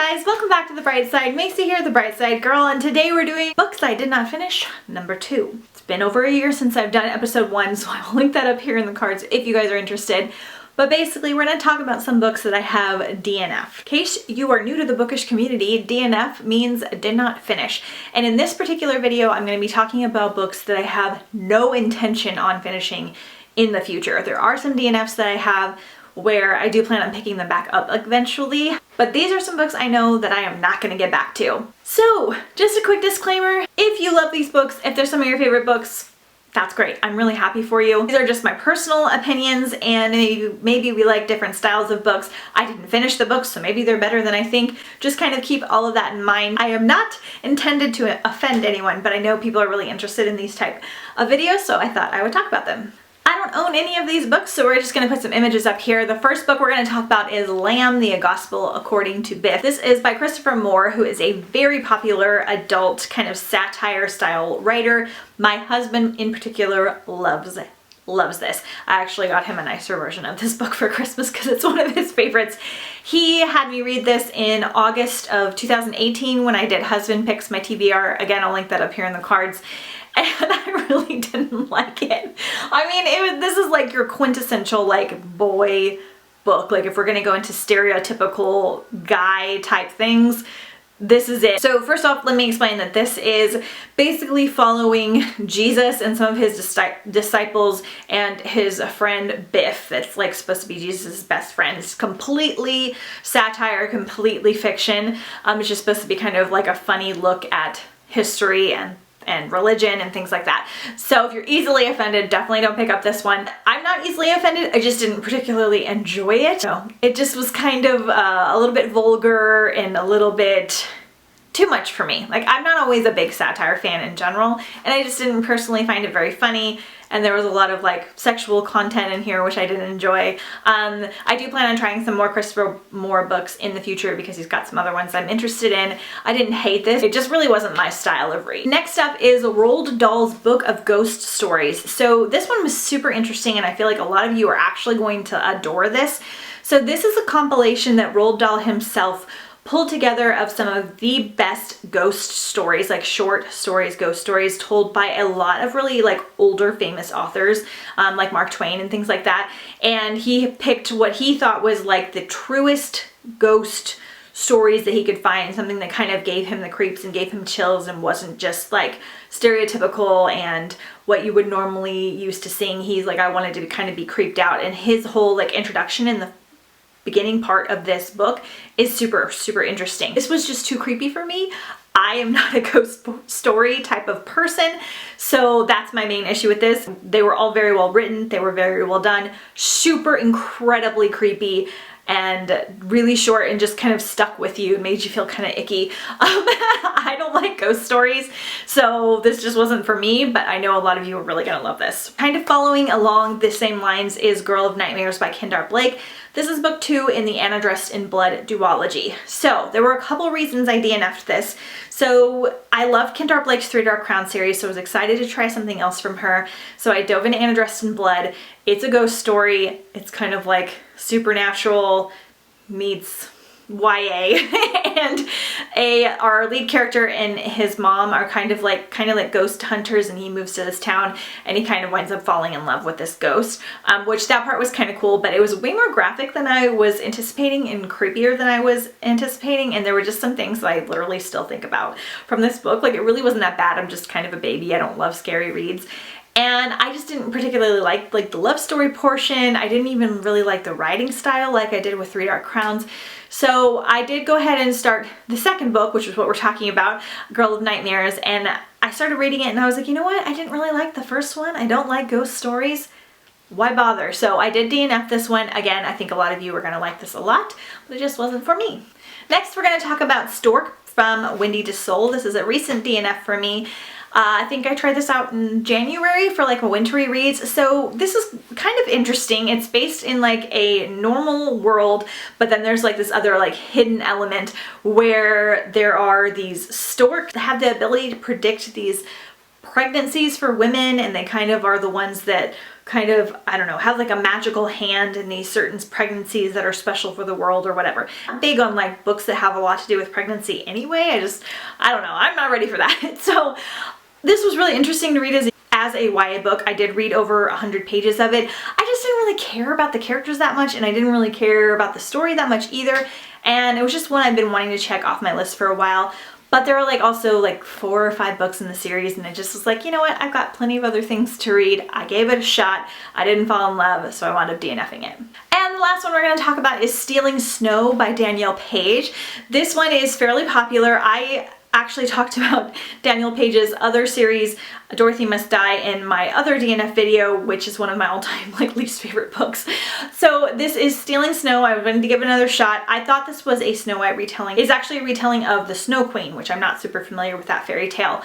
guys, welcome back to The Bright Side. Macy here, The Bright Side Girl, and today we're doing books I did not finish, number 2. It's been over a year since I've done episode 1, so I will link that up here in the cards if you guys are interested. But basically, we're going to talk about some books that I have DNF. In case you are new to the bookish community, DNF means did not finish. And in this particular video, I'm going to be talking about books that I have no intention on finishing in the future. There are some DNFs that I have where I do plan on picking them back up eventually, but these are some books I know that I am not going to get back to. So, just a quick disclaimer, if you love these books, if they're some of your favorite books, that's great. I'm really happy for you. These are just my personal opinions, and maybe we like different styles of books. I didn't finish the books, so maybe they're better than I think. Just kind of keep all of that in mind. I am not intended to offend anyone, but I know people are really interested in these type of videos, so I thought I would talk about them. I don't own any of these books, so we're just going to put some images up here. The first book we're going to talk about is Lamb, the Gospel According to Biff. This is by Christopher Moore, who is a very popular adult kind of satire style writer. My husband in particular loves this. I actually got him a nicer version of this book for Christmas because it's one of his favorites. He had me read this in August of 2018 when I did Husband Picks my TBR. Again, I'll link that up here in the cards. And I really didn't like it. I mean, this is like your quintessential like boy book. Like if we're gonna go into stereotypical guy type things, this is it. So first off, let me explain that this is basically following Jesus and some of his disciples and his friend Biff. That's like supposed to be Jesus' best friend. It's completely satire, completely fiction. It's just supposed to be kind of like a funny look at history and religion and things like that. So if you're easily offended, definitely don't pick up this one. I'm not easily offended, I just didn't particularly enjoy it. So it just was kind of a little bit vulgar and a little bit too much for me. Like, I'm not always a big satire fan in general, and I just didn't personally find it very funny, and there was a lot of like sexual content in here which I didn't enjoy. I do plan on trying some more Christopher Moore books in the future because he's got some other ones I'm interested in. I didn't hate this, it just really wasn't my style of read. Next up is Roald Dahl's Book of Ghost Stories. So this one was super interesting, and I feel like a lot of you are actually going to adore this. So this is a compilation that Roald Dahl himself pulled together of some of the best ghost stories, like short stories, ghost stories told by a lot of really like older famous authors, like Mark Twain and things like that. And he picked what he thought was like the truest ghost stories that he could find, something that kind of gave him the creeps and gave him chills and wasn't just like stereotypical and what you would normally used to seeing. He's like, I wanted to kind of be creeped out, and his whole like introduction in the beginning part of this book is super interesting. This was just too creepy for me. I am not a ghost story type of person, so that's my main issue with this. They were all very well written, they were very well done, super incredibly creepy, and really short and just kind of stuck with you and made you feel kind of icky. I don't like ghost stories, so this just wasn't for me, but I know a lot of you are really gonna love this. Kind of following along the same lines is Girl of Nightmares by Kendar Blake. This is book 2 in the Anna Dressed in Blood duology. So there were a couple reasons I DNF'd this. So I love Kendar Blake's Three Dark Crown series, so I was excited to try something else from her. So I dove into Anna Dressed in Blood. It's a ghost story. It's kind of like supernatural meets YA, and our lead character and his mom are kind of like ghost hunters, and he moves to this town and he kind of winds up falling in love with this ghost, which that part was kind of cool, but it was way more graphic than I was anticipating and creepier than I was anticipating, and there were just some things that I literally still think about from this book. Like, it really wasn't that bad. I'm just kind of a baby. I don't love scary reads. And I just didn't particularly like the love story portion. I didn't even really like the writing style like I did with Three Dark Crowns. So I did go ahead and start the second book, which is what we're talking about, Girl of Nightmares, and I started reading it and I was like, you know what? I didn't really like the first one. I don't like ghost stories. Why bother? So I did DNF this one. Again, I think a lot of you are going to like this a lot, but it just wasn't for me. Next, we're going to talk about Stork from Wendy to Seoul. This is a recent DNF for me. I think I tried this out in January for like a wintry reads. So this is kind of interesting. It's based in like a normal world, but then there's like this other like hidden element where there are these storks that have the ability to predict these pregnancies for women, and they kind of are the ones that kind of, I don't know, has like a magical hand in these certain pregnancies that are special for the world or whatever. I'm big on like books that have a lot to do with pregnancy anyway. I don't know, I'm not ready for that. So this was really interesting to read as a YA book. I did read over 100 pages of it. I just didn't really care about the characters that much, and I didn't really care about the story that much either. And it was just one I've been wanting to check off my list for a while. But there are like also like 4 or 5 books in the series, and I just was like, you know what, I've got plenty of other things to read. I gave it a shot. I didn't fall in love, so I wound up DNFing it. And the last one we're going to talk about is Stealing Snow by Danielle Page. This one is fairly popular. I actually talked about Danielle Page's other series, Dorothy Must Die, in my other DNF video, which is one of my all-time like least favorite books. So this is Stealing Snow. I wanted to give it another shot. I thought this was a Snow White retelling. It's actually a retelling of The Snow Queen, which I'm not super familiar with that fairy tale.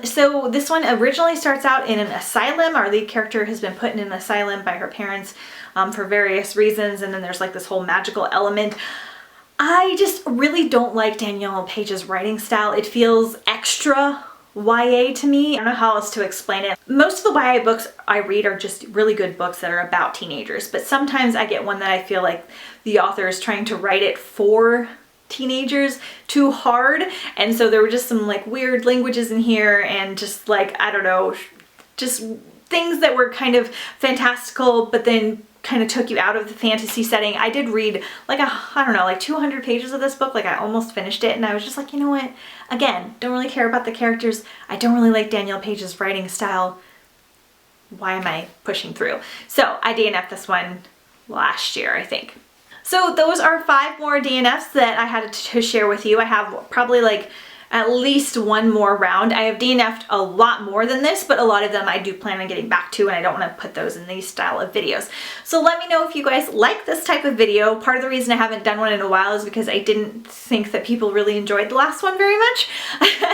So this one originally starts out in an asylum. Our lead character has been put in an asylum by her parents for various reasons, and then there's like this whole magical element. I just really don't like Danielle Page's writing style. It feels extra YA to me. I don't know how else to explain it. Most of the YA books I read are just really good books that are about teenagers, but sometimes I get one that I feel like the author is trying to write it for teenagers too hard, and so there were just some like weird languages in here and just like, I don't know, just things that were kind of fantastical but then kind of took you out of the fantasy setting. I did read like I don't know, like 200 pages of this book. Like I almost finished it, and I was just like, you know what? Again, don't really care about the characters. I don't really like Danielle Page's writing style. Why am I pushing through? So I DNF'd this one last year, I think. So those are 5 more DNFs that I had to share with you. I have probably like at least one more round. I have DNF'd a lot more than this, but a lot of them I do plan on getting back to, and I don't want to put those in these style of videos. So let me know if you guys like this type of video. Part of the reason I haven't done one in a while is because I didn't think that people really enjoyed the last one very much.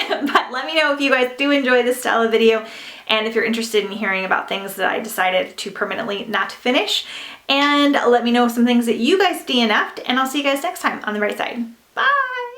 But let me know if you guys do enjoy this style of video, and if you're interested in hearing about things that I decided to permanently not finish. And let me know some things that you guys DNF'd, and I'll see you guys next time on The Bright Side. Bye!